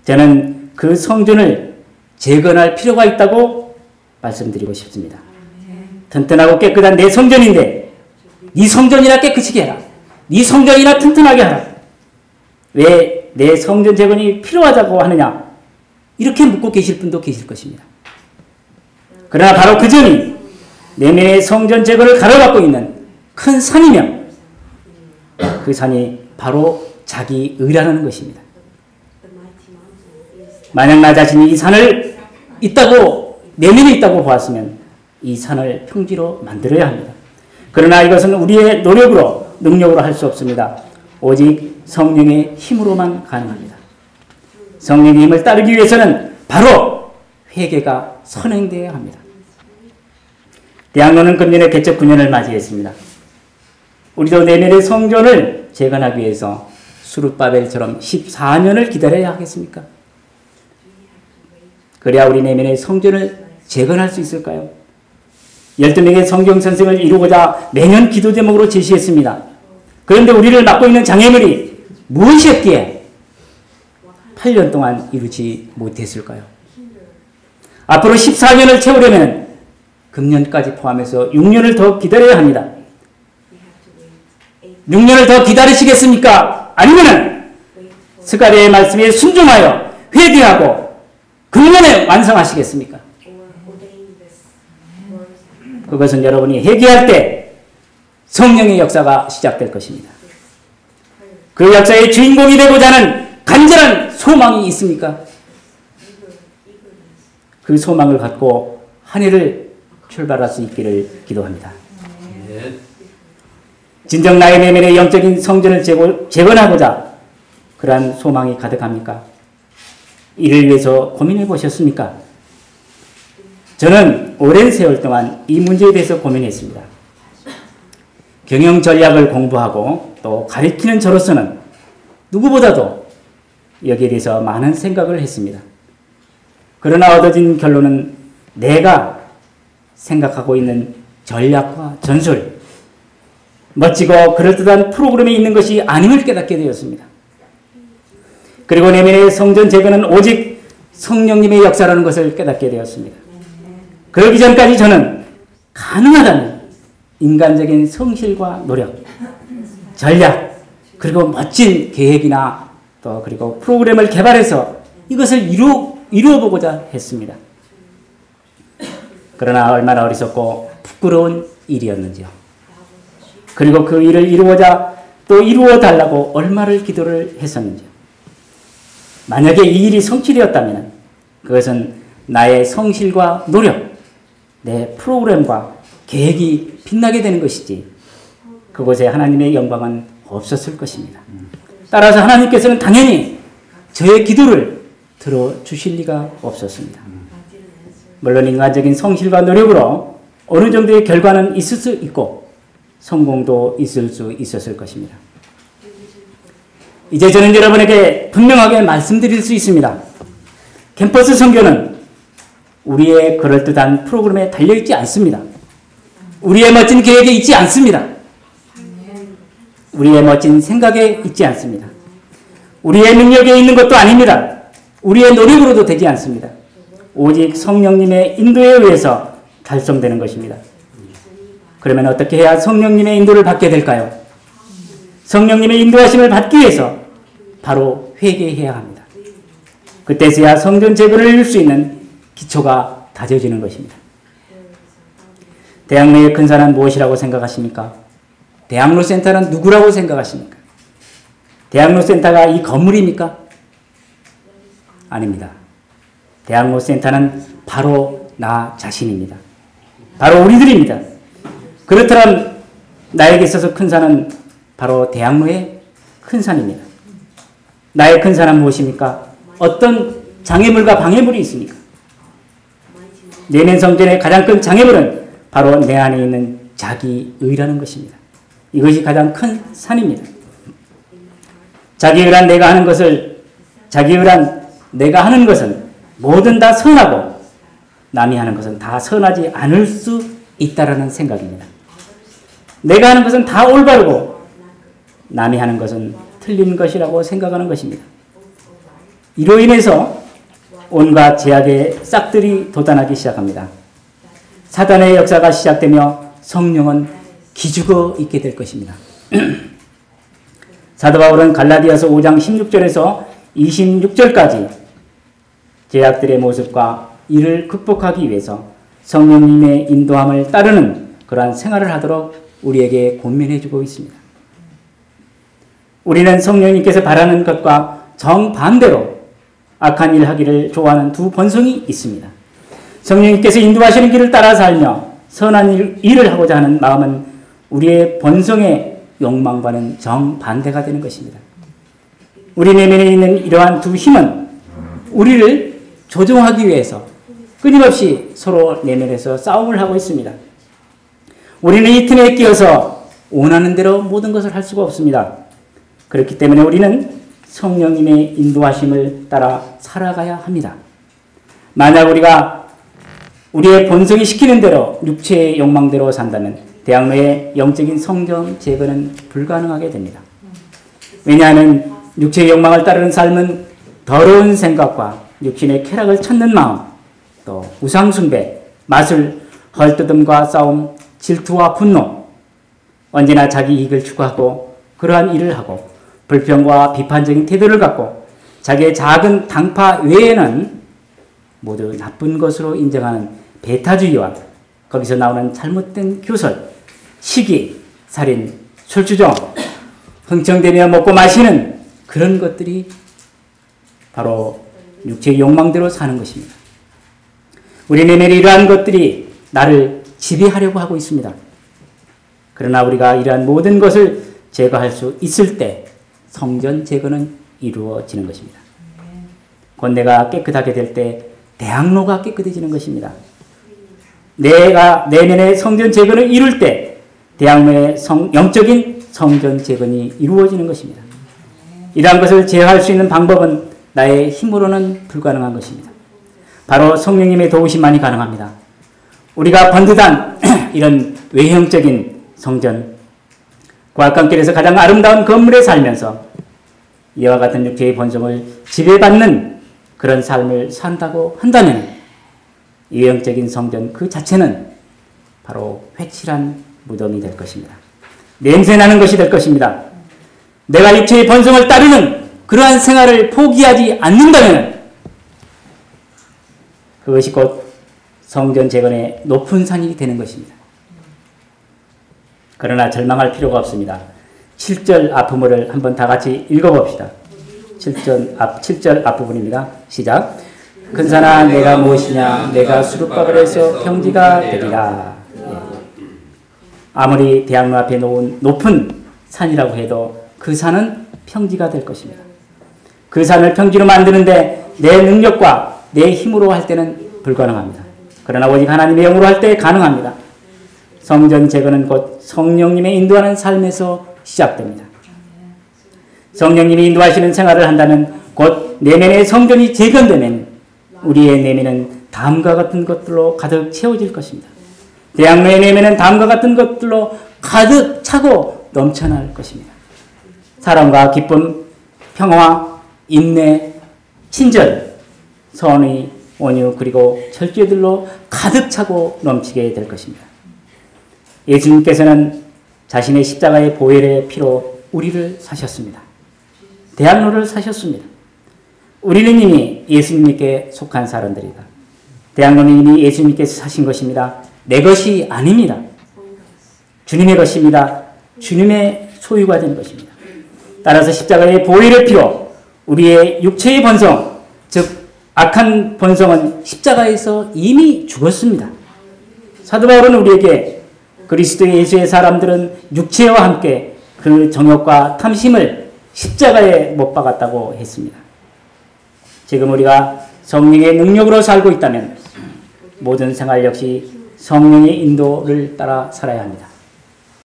저는 그 성전을 재건할 필요가 있다고 말씀드리고 싶습니다. 튼튼하고 깨끗한 내 성전인데 네 성전이나 깨끗하게 해라. 네 성전이나 튼튼하게 하라. 왜 내 성전 재건이 필요하다고 하느냐? 이렇게 묻고 계실 분도 계실 것입니다. 그러나 바로 그 점이 내면의 성전 재건을 가로막고 있는 큰 산이며 그 산이 바로 자기 의라는 것입니다. 만약 나 자신이 이 산을 내면에 있다고 보았으면 이 산을 평지로 만들어야 합니다. 그러나 이것은 우리의 노력으로 능력으로 할 수 없습니다. 오직 성령의 힘으로만 가능합니다. 성령의 힘을 따르기 위해서는 바로 회개가 선행되어야 합니다. 대학로는 금년에 개척 9년을 맞이했습니다. 우리도 내년의 성전을 재건하기 위해서 수룹바벨처럼 14년을 기다려야 하겠습니까? 그래야 우리 내면의 성전을 재건할 수 있을까요? 12명의 성경 선생을 이루고자 매년 기도 제목으로 제시했습니다. 그런데 우리를 맡고 있는 장애물이 무엇이었기에 8년 동안 이루지 못했을까요? 앞으로 14년을 채우려면 금년까지 포함해서 6년을 더 기다려야 합니다. 6년을 더 기다리시겠습니까? 아니면 스가랴의 말씀에 순종하여 회개하고 금년에 완성하시겠습니까? 그것은 여러분이 회개할 때 성령의 역사가 시작될 것입니다. 그 역사의 주인공이 되고자 하는 간절한 소망이 있습니까? 그 소망을 갖고 한 해를 출발할 수 있기를 기도합니다. 진정 나의 내면의 영적인 성전을 재건하고자 그러한 소망이 가득합니까? 이를 위해서 고민해 보셨습니까? 저는 오랜 세월 동안 이 문제에 대해서 고민했습니다. 경영 전략을 공부하고 또 가르치는 저로서는 누구보다도 여기에 대해서 많은 생각을 했습니다. 그러나 얻어진 결론은 내가 생각하고 있는 전략과 전술, 멋지고 그럴듯한 프로그램에 있는 것이 아님을 깨닫게 되었습니다. 그리고 내면의 성전 재건은 오직 성령님의 역사라는 것을 깨닫게 되었습니다. 그러기 전까지 저는 가능하다는 인간적인 성실과 노력, 전략, 그리고 멋진 계획이나 또 그리고 프로그램을 개발해서 이것을 이루어보고자 했습니다. 그러나 얼마나 어리석고 부끄러운 일이었는지요. 그리고 그 일을 이루고자 또 이루어달라고 얼마를 기도를 했었는지요. 만약에 이 일이 성취되었다면 그것은 나의 성실과 노력, 내 프로그램과 계획이 빛나게 되는 것이지 그곳에 하나님의 영광은 없었을 것입니다. 따라서 하나님께서는 당연히 저의 기도를 들어주실 리가 없었습니다. 물론 인간적인 성실과 노력으로 어느 정도의 결과는 있을 수 있고 성공도 있을 수 있었을 것입니다. 이제 저는 여러분에게 분명하게 말씀드릴 수 있습니다. 캠퍼스 선교는 우리의 그럴듯한 프로그램에 달려있지 않습니다. 우리의 멋진 계획에 있지 않습니다. 우리의 멋진 생각에 있지 않습니다. 우리의 능력에 있는 것도 아닙니다. 우리의 노력으로도 되지 않습니다. 오직 성령님의 인도에 의해서 달성되는 것입니다. 그러면 어떻게 해야 성령님의 인도를 받게 될까요? 성령님의 인도하심을 받기 위해서 바로 회개해야 합니다. 그때서야 성전 재건을 이룰 수 있는 기초가 다져지는 것입니다. 대학로의 큰 산은 무엇이라고 생각하십니까? 대학로 센터는 누구라고 생각하십니까? 대학로 센터가 이 건물입니까? 아닙니다. 대학로 센터는 바로 나 자신입니다. 바로 우리들입니다. 그렇다면 나에게 있어서 큰 산은 바로 대학로의 큰 산입니다. 나의 큰 산은 무엇입니까? 어떤 장애물과 방해물이 있습니까? 내면 성전의 가장 큰 장애물은 바로 내 안에 있는 자기의라는 것입니다. 이것이 가장 큰 산입니다. 자기의란 내가 하는 것은 뭐든 다 선하고 남이 하는 것은 다 선하지 않을 수 있다라는 생각입니다. 내가 하는 것은 다 올바르고 남이 하는 것은 틀린 것이라고 생각하는 것입니다. 이로 인해서 온갖 제약의 싹들이 돋아나기 시작합니다. 사단의 역사가 시작되며 성령은 기죽어 있게 될 것입니다. 사도 바울은 갈라디아서 5장 16절에서 26절까지 제약들의 모습과 이를 극복하기 위해서 성령님의 인도함을 따르는 그러한 생활을 하도록 우리에게 권면해 주고 있습니다. 우리는 성령님께서 바라는 것과 정반대로 악한 일 하기를 좋아하는 두 본성이 있습니다. 성령님께서 인도하시는 길을 따라 살며 선한 일을 하고자 하는 마음은 우리의 본성의 욕망과는 정반대가 되는 것입니다. 우리 내면에 있는 이러한 두 힘은 우리를 조종하기 위해서 끊임없이 서로 내면에서 싸움을 하고 있습니다. 우리는 이 틈에 끼어서 원하는 대로 모든 것을 할 수가 없습니다. 그렇기 때문에 우리는 성령님의 인도하심을 따라 살아가야 합니다. 만약 우리가 우리의 본성이 시키는 대로 육체의 욕망대로 산다면 대학로의 영적인 성전 제거는 불가능하게 됩니다. 왜냐하면 육체의 욕망을 따르는 삶은 더러운 생각과 육신의 쾌락을 찾는 마음, 또 우상숭배, 마술, 헐뜯음과 싸움, 질투와 분노, 언제나 자기 이익을 추구하고 그러한 일을 하고 불평과 비판적인 태도를 갖고 자기의 작은 당파 외에는 모두 나쁜 것으로 인정하는 배타주의와 거기서 나오는 잘못된 교설, 시기, 살인, 술주정, 흥청대며 먹고 마시는 그런 것들이 바로 육체의 욕망대로 사는 것입니다. 우리 내면에 이러한 것들이 나를 지배하려고 하고 있습니다. 그러나 우리가 이러한 모든 것을 제거할 수 있을 때 성전 제거는 이루어지는 것입니다. 곧 내가 깨끗하게 될 때 대학로가 깨끗해지는 것입니다. 내가 내면의 성전 제거를 이룰 때 대학로의 영적인 성전 제거는 이루어지는 것입니다. 이러한 것을 제어할 수 있는 방법은 나의 힘으로는 불가능한 것입니다. 바로 성령님의 도우심만이 가능합니다. 우리가 번듯한 이런 외형적인 성전, 고압강길에서 가장 아름다운 건물에 살면서 이와 같은 육체의 본성을 지배받는 그런 삶을 산다고 한다면 외형적인 성전 그 자체는 바로 회칠한 무덤이 될 것입니다. 냄새나는 것이 될 것입니다. 내가 육체의 본성을 따르는 그러한 생활을 포기하지 않는다면 그것이 곧 성전 재건의 높은 산이 되는 것입니다. 그러나 절망할 필요가 없습니다. 7절 앞부분을 한번 다 같이 읽어봅시다. 7절 앞부분입니다. 시작. 큰 산아 내가 무엇이냐 내가 수룹바벨에서 평지가 되리라. 아무리 대학로 앞에 놓은 높은 산이라고 해도 그 산은 평지가 될 것입니다. 그 산을 평지로 만드는데 내 능력과 내 힘으로 할 때는 불가능합니다. 그러나 오직 하나님의 영으로 할 때 가능합니다. 성전 제거는 곧 성령님의 인도하는 삶에서 시작됩니다. 성령님이 인도하시는 생활을 한다면 곧 내면의 성전이 재건되면 우리의 내면은 다음과 같은 것들로 가득 채워질 것입니다. 대학로의 내면은 다음과 같은 것들로 가득 차고 넘쳐날 것입니다. 사랑과 기쁨, 평화, 인내, 친절, 선의, 온유 그리고 절제들로 가득 차고 넘치게 될 것입니다. 예수님께서는 자신의 십자가의 보혈의 피로 우리를 사셨습니다. 대학로를 사셨습니다. 우리는 이미 예수님께 속한 사람들이다. 대학로는 이미 예수님께서 사신 것입니다. 내 것이 아닙니다. 주님의 것입니다. 주님의 소유가 된 것입니다. 따라서 십자가의 보혈의 피로 우리의 육체의 본성, 즉 악한 본성은 십자가에서 이미 죽었습니다. 사도 바울은 우리에게 그리스도 예수의 사람들은 육체와 함께 그 정욕과 탐심을 십자가에 못 박았다고 했습니다. 지금 우리가 성령의 능력으로 살고 있다면 모든 생활 역시 성령의 인도를 따라 살아야 합니다.